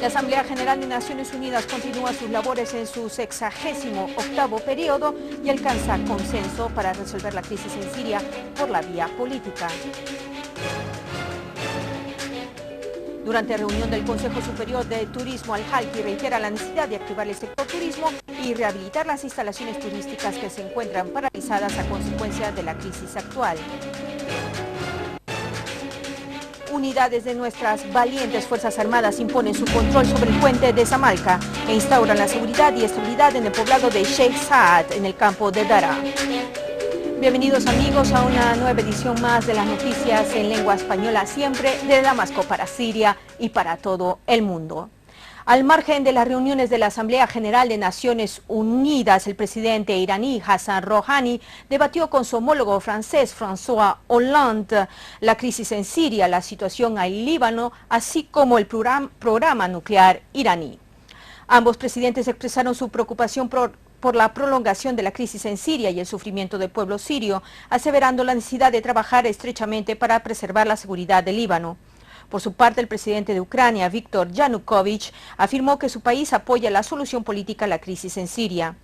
La Asamblea General de Naciones Unidas continúa sus labores en su 68º periodo y alcanza consenso para resolver la crisis en Siria por la vía política. Durante reunión del Consejo Superior de Turismo, Al-Halki reitera la necesidad de activar el sector turismo y rehabilitar las instalaciones turísticas que se encuentran paralizadas a consecuencia de la crisis actual. Unidades de nuestras valientes Fuerzas Armadas imponen su control sobre el puente de Samalca e instauran la seguridad y estabilidad en el poblado de Sheikh Saad, en el campo de Daraa. Bienvenidos amigos a una nueva edición más de las noticias en lengua española, siempre de Damasco para Siria y para todo el mundo. Al margen de las reuniones de la Asamblea General de Naciones Unidas, el presidente iraní Hassan Rouhani debatió con su homólogo francés François Hollande la crisis en Siria, la situación en Líbano, así como el programa nuclear iraní. Ambos presidentes expresaron su preocupación por la prolongación de la crisis en Siria y el sufrimiento del pueblo sirio, aseverando la necesidad de trabajar estrechamente para preservar la seguridad del Líbano. Por su parte, el presidente de Ucrania, Viktor Yanukovych, afirmó que su país apoya la solución política a la crisis en Siria.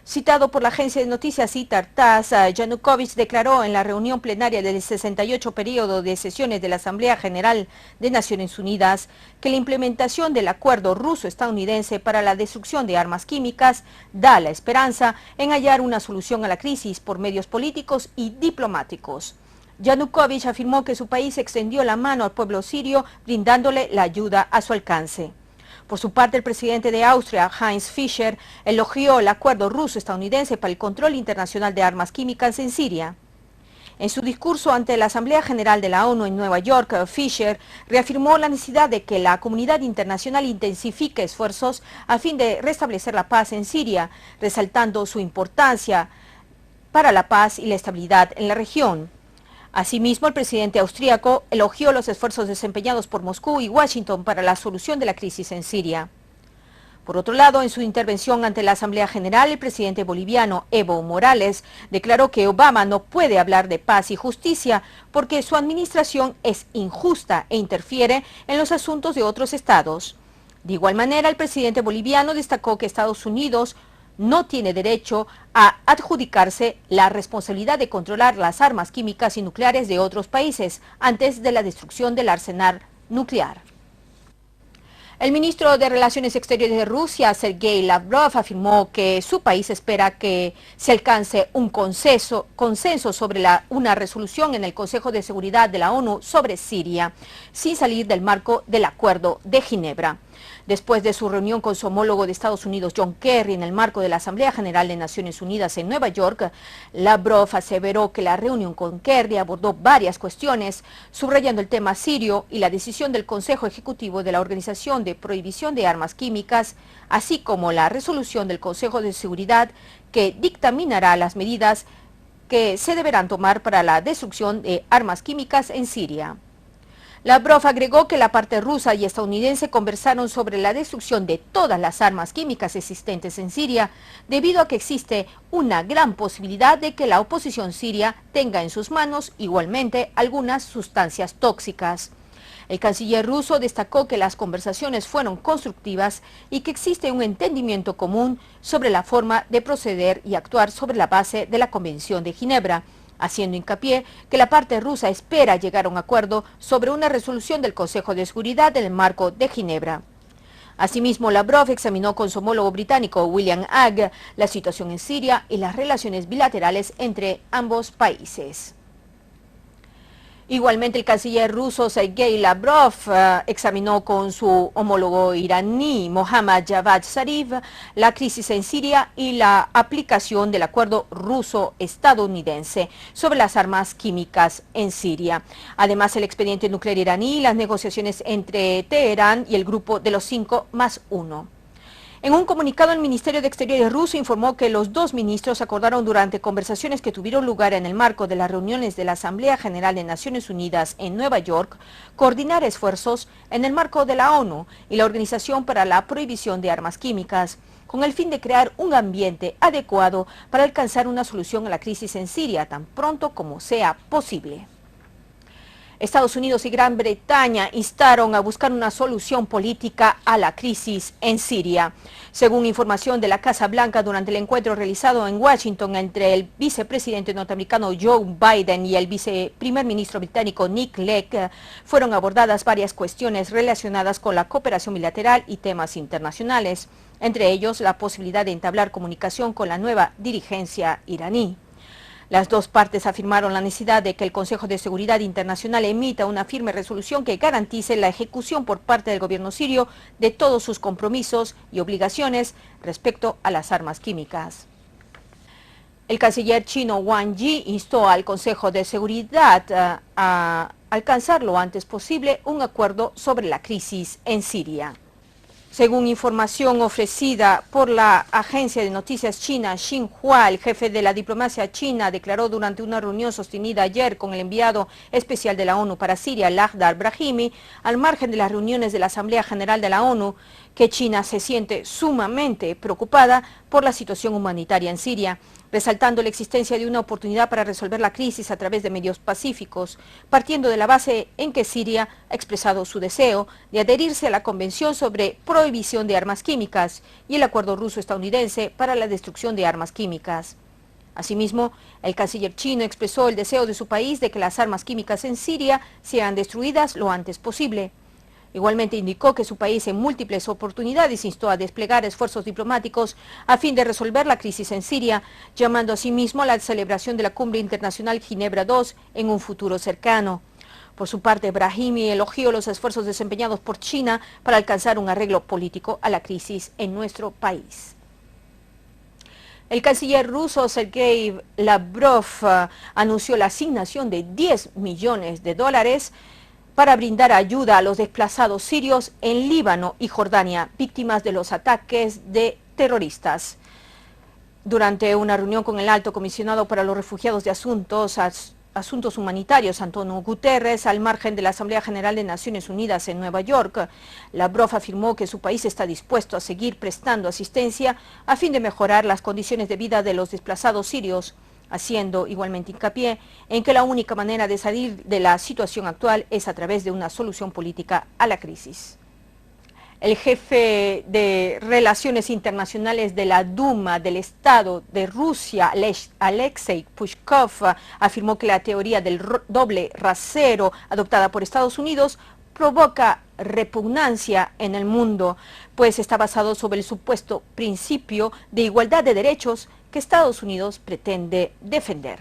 Citado por la agencia de noticias ITAR TASS, Yanukovych declaró en la reunión plenaria del 68 periodo de sesiones de la Asamblea General de Naciones Unidas que la implementación del acuerdo ruso-estadounidense para la destrucción de armas químicas da la esperanza en hallar una solución a la crisis por medios políticos y diplomáticos. Yanukovych afirmó que su país extendió la mano al pueblo sirio, brindándole la ayuda a su alcance. Por su parte, el presidente de Austria, Heinz Fischer, elogió el acuerdo ruso-estadounidense para el control internacional de armas químicas en Siria. En su discurso ante la Asamblea General de la ONU en Nueva York, Fischer reafirmó la necesidad de que la comunidad internacional intensifique esfuerzos a fin de restablecer la paz en Siria, resaltando su importancia para la paz y la estabilidad en la región. Asimismo, el presidente austríaco elogió los esfuerzos desempeñados por Moscú y Washington para la solución de la crisis en Siria. Por otro lado, en su intervención ante la Asamblea General, el presidente boliviano Evo Morales declaró que Obama no puede hablar de paz y justicia porque su administración es injusta e interfiere en los asuntos de otros estados. De igual manera, el presidente boliviano destacó que Estados Unidos no tiene derecho a adjudicarse la responsabilidad de controlar las armas químicas y nucleares de otros países antes de la destrucción del arsenal nuclear. El ministro de Relaciones Exteriores de Rusia, Sergei Lavrov, afirmó que su país espera que se alcance un consenso sobre una resolución en el Consejo de Seguridad de la ONU sobre Siria, sin salir del marco del Acuerdo de Ginebra. Después de su reunión con su homólogo de Estados Unidos, John Kerry, en el marco de la Asamblea General de Naciones Unidas en Nueva York, Lavrov aseveró que la reunión con Kerry abordó varias cuestiones, subrayando el tema sirio y la decisión del Consejo Ejecutivo de la Organización de Prohibición de Armas Químicas, así como la resolución del Consejo de Seguridad que dictaminará las medidas que se deberán tomar para la destrucción de armas químicas en Siria. Lavrov agregó que la parte rusa y estadounidense conversaron sobre la destrucción de todas las armas químicas existentes en Siria, debido a que existe una gran posibilidad de que la oposición siria tenga en sus manos igualmente algunas sustancias tóxicas. El canciller ruso destacó que las conversaciones fueron constructivas y que existe un entendimiento común sobre la forma de proceder y actuar sobre la base de la Convención de Ginebra, haciendo hincapié que la parte rusa espera llegar a un acuerdo sobre una resolución del Consejo de Seguridad en el marco de Ginebra. Asimismo, Lavrov examinó con su homólogo británico William Hague la situación en Siria y las relaciones bilaterales entre ambos países. Igualmente, el canciller ruso Sergei Lavrov examinó con su homólogo iraní Mohammad Javad Zarif la crisis en Siria y la aplicación del acuerdo ruso-estadounidense sobre las armas químicas en Siria. Además, el expediente nuclear iraní y las negociaciones entre Teherán y el grupo de los 5+1. En un comunicado, el Ministerio de Exteriores ruso informó que los dos ministros acordaron durante conversaciones que tuvieron lugar en el marco de las reuniones de la Asamblea General de Naciones Unidas en Nueva York, coordinar esfuerzos en el marco de la ONU y la Organización para la Prohibición de Armas Químicas, con el fin de crear un ambiente adecuado para alcanzar una solución a la crisis en Siria tan pronto como sea posible. Estados Unidos y Gran Bretaña instaron a buscar una solución política a la crisis en Siria. Según información de la Casa Blanca, durante el encuentro realizado en Washington entre el vicepresidente norteamericano Joe Biden y el viceprimer ministro británico Nick Clegg, fueron abordadas varias cuestiones relacionadas con la cooperación bilateral y temas internacionales, entre ellos la posibilidad de entablar comunicación con la nueva dirigencia iraní. Las dos partes afirmaron la necesidad de que el Consejo de Seguridad Internacional emita una firme resolución que garantice la ejecución por parte del gobierno sirio de todos sus compromisos y obligaciones respecto a las armas químicas. El canciller chino Wang Yi instó al Consejo de Seguridad a alcanzar lo antes posible un acuerdo sobre la crisis en Siria. Según información ofrecida por la agencia de noticias china Xinhua, el jefe de la diplomacia china declaró durante una reunión sostenida ayer con el enviado especial de la ONU para Siria, Lakhdar Brahimi, al margen de las reuniones de la Asamblea General de la ONU, que China se siente sumamente preocupada por la situación humanitaria en Siria, resaltando la existencia de una oportunidad para resolver la crisis a través de medios pacíficos, partiendo de la base en que Siria ha expresado su deseo de adherirse a la Convención sobre Prohibición de Armas Químicas y el Acuerdo Ruso-Estadounidense para la Destrucción de Armas Químicas. Asimismo, el canciller chino expresó el deseo de su país de que las armas químicas en Siria sean destruidas lo antes posible. Igualmente indicó que su país en múltiples oportunidades instó a desplegar esfuerzos diplomáticos a fin de resolver la crisis en Siria, llamando asimismo a la celebración de la Cumbre Internacional Ginebra II en un futuro cercano. Por su parte, Brahimi elogió los esfuerzos desempeñados por China para alcanzar un arreglo político a la crisis en nuestro país. El canciller ruso Sergei Lavrov anunció la asignación de $10 millones para brindar ayuda a los desplazados sirios en Líbano y Jordania, víctimas de los ataques de terroristas. Durante una reunión con el alto comisionado para los refugiados de Asuntos Humanitarios, Antonio Guterres, al margen de la Asamblea General de Naciones Unidas en Nueva York, Lavrov afirmó que su país está dispuesto a seguir prestando asistencia a fin de mejorar las condiciones de vida de los desplazados sirios, haciendo igualmente hincapié en que la única manera de salir de la situación actual es a través de una solución política a la crisis. El jefe de Relaciones Internacionales de la Duma del Estado de Rusia, Alexei Pushkov, afirmó que la teoría del doble rasero adoptada por Estados Unidos provoca repugnancia en el mundo, pues está basado sobre el supuesto principio de igualdad de derechos que Estados Unidos pretende defender.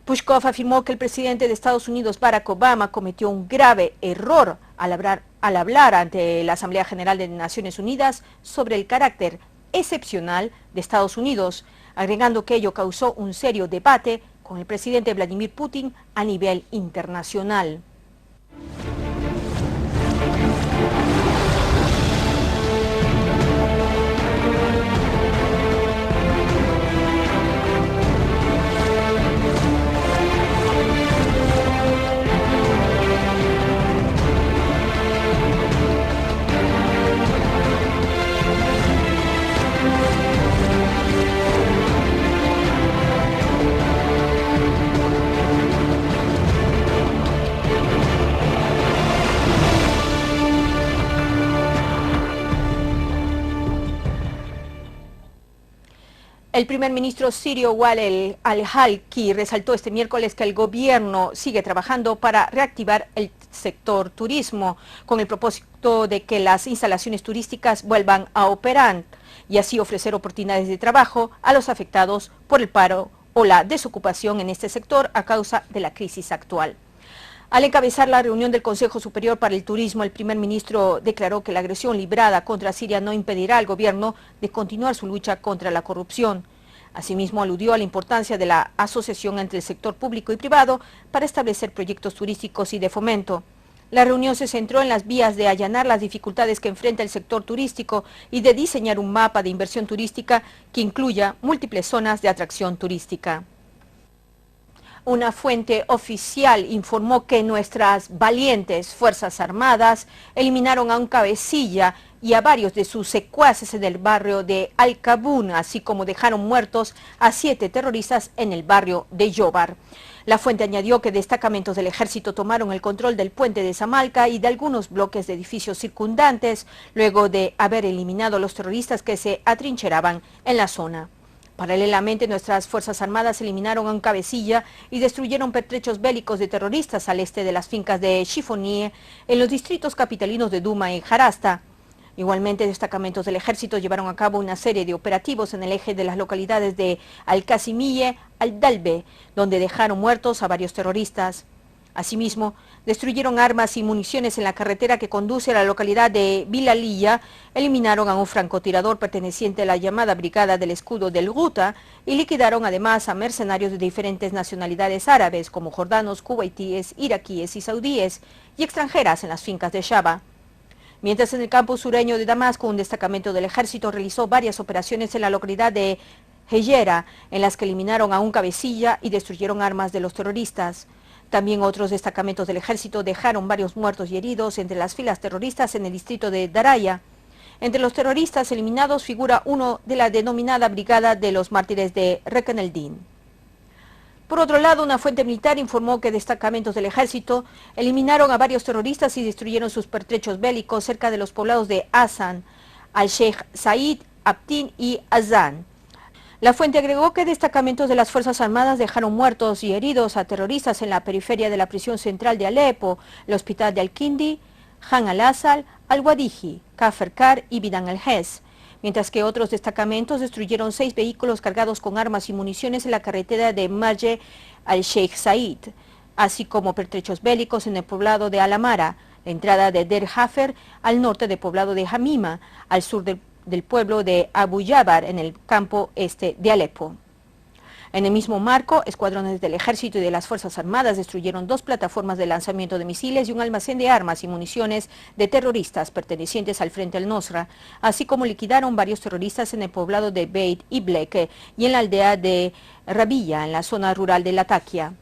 Pushkov afirmó que el presidente de Estados Unidos, Barack Obama, cometió un grave error al hablar ante la Asamblea General de Naciones Unidas sobre el carácter excepcional de Estados Unidos, agregando que ello causó un serio debate con el presidente Vladimir Putin a nivel internacional. El primer ministro sirio Walid al-Halki resaltó este miércoles que el gobierno sigue trabajando para reactivar el sector turismo con el propósito de que las instalaciones turísticas vuelvan a operar y así ofrecer oportunidades de trabajo a los afectados por el paro o la desocupación en este sector a causa de la crisis actual. Al encabezar la reunión del Consejo Superior para el Turismo, el primer ministro declaró que la agresión librada contra Siria no impedirá al gobierno de continuar su lucha contra la corrupción. Asimismo, aludió a la importancia de la asociación entre el sector público y privado para establecer proyectos turísticos y de fomento. La reunión se centró en las vías de allanar las dificultades que enfrenta el sector turístico y de diseñar un mapa de inversión turística que incluya múltiples zonas de atracción turística. Una fuente oficial informó que nuestras valientes Fuerzas Armadas eliminaron a un cabecilla y a varios de sus secuaces en el barrio de Al-Kabun, así como dejaron muertos a 7 terroristas en el barrio de Yobar. La fuente añadió que destacamentos del ejército tomaron el control del puente de Samalca y de algunos bloques de edificios circundantes, luego de haber eliminado a los terroristas que se atrincheraban en la zona. Paralelamente, nuestras Fuerzas Armadas eliminaron a un cabecilla y destruyeron pertrechos bélicos de terroristas al este de las fincas de Chifonie, en los distritos capitalinos de Duma y Jarasta. Igualmente, destacamentos del ejército llevaron a cabo una serie de operativos en el eje de las localidades de Al-Qasimiyye, Al-Dalbe, donde dejaron muertos a varios terroristas. Asimismo, destruyeron armas y municiones en la carretera que conduce a la localidad de Bilalilla, eliminaron a un francotirador perteneciente a la llamada Brigada del Escudo del Guta y liquidaron además a mercenarios de diferentes nacionalidades árabes como jordanos, kuwaitíes, iraquíes y saudíes y extranjeras en las fincas de Shaba. Mientras en el campo sureño de Damasco, un destacamento del ejército realizó varias operaciones en la localidad de Heyera, en las que eliminaron a un cabecilla y destruyeron armas de los terroristas. También otros destacamentos del ejército dejaron varios muertos y heridos entre las filas terroristas en el distrito de Daraya. Entre los terroristas eliminados figura uno de la denominada Brigada de los Mártires de Rekan el-Din. Por otro lado, una fuente militar informó que destacamentos del ejército eliminaron a varios terroristas y destruyeron sus pertrechos bélicos cerca de los poblados de Asan, Al-Sheikh Said, Abtin y Azan. La fuente agregó que destacamentos de las Fuerzas Armadas dejaron muertos y heridos a terroristas en la periferia de la prisión central de Alepo, el hospital de Al-Kindi, Han al-Asal, Al-Wadiji, Kafr-Kar y Bidan al-Hez, mientras que otros destacamentos destruyeron 6 vehículos cargados con armas y municiones en la carretera de Marje al-Sheikh Said, así como pertrechos bélicos en el poblado de Alamara, la entrada de Der Hafer, al norte del poblado de Hamima, al sur del pueblo de Abu Yabar, en el campo este de Alepo. En el mismo marco, escuadrones del ejército y de las Fuerzas Armadas destruyeron 2 plataformas de lanzamiento de misiles y un almacén de armas y municiones de terroristas pertenecientes al Frente al-Nusra, así como liquidaron varios terroristas en el poblado de Beit Iblek y en la aldea de Rabilla, en la zona rural de Latakia.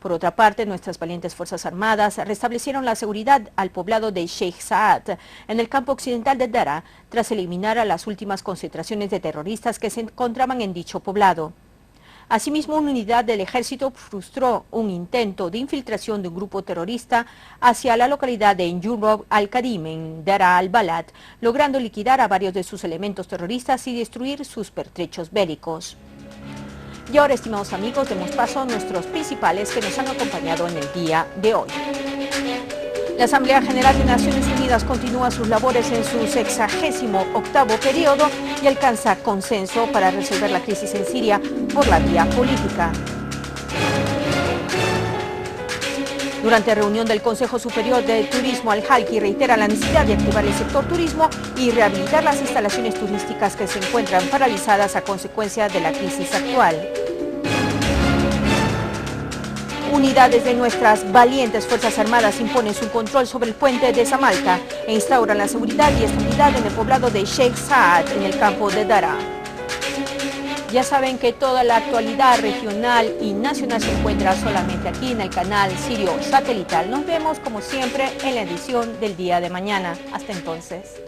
Por otra parte, nuestras valientes Fuerzas Armadas restablecieron la seguridad al poblado de Sheikh Saad, en el campo occidental de Dara, tras eliminar a las últimas concentraciones de terroristas que se encontraban en dicho poblado. Asimismo, una unidad del ejército frustró un intento de infiltración de un grupo terrorista hacia la localidad de Njurub al-Kadim, en Dara al-Balad, logrando liquidar a varios de sus elementos terroristas y destruir sus pertrechos bélicos. Y ahora, estimados amigos, demos paso a nuestros principales que nos han acompañado en el día de hoy. La Asamblea General de Naciones Unidas continúa sus labores en su 68º periodo y alcanza consenso para resolver la crisis en Siria por la vía política. Durante reunión del Consejo Superior de Turismo, Al-Halki reitera la necesidad de activar el sector turismo y rehabilitar las instalaciones turísticas que se encuentran paralizadas a consecuencia de la crisis actual. Unidades de nuestras valientes Fuerzas Armadas imponen su control sobre el puente de Samalca e instauran la seguridad y estabilidad en el poblado de Sheikh Saad, en el campo de Dara. Ya saben que toda la actualidad regional y nacional se encuentra solamente aquí en el canal Sirio Satelital. Nos vemos como siempre en la edición del día de mañana. Hasta entonces.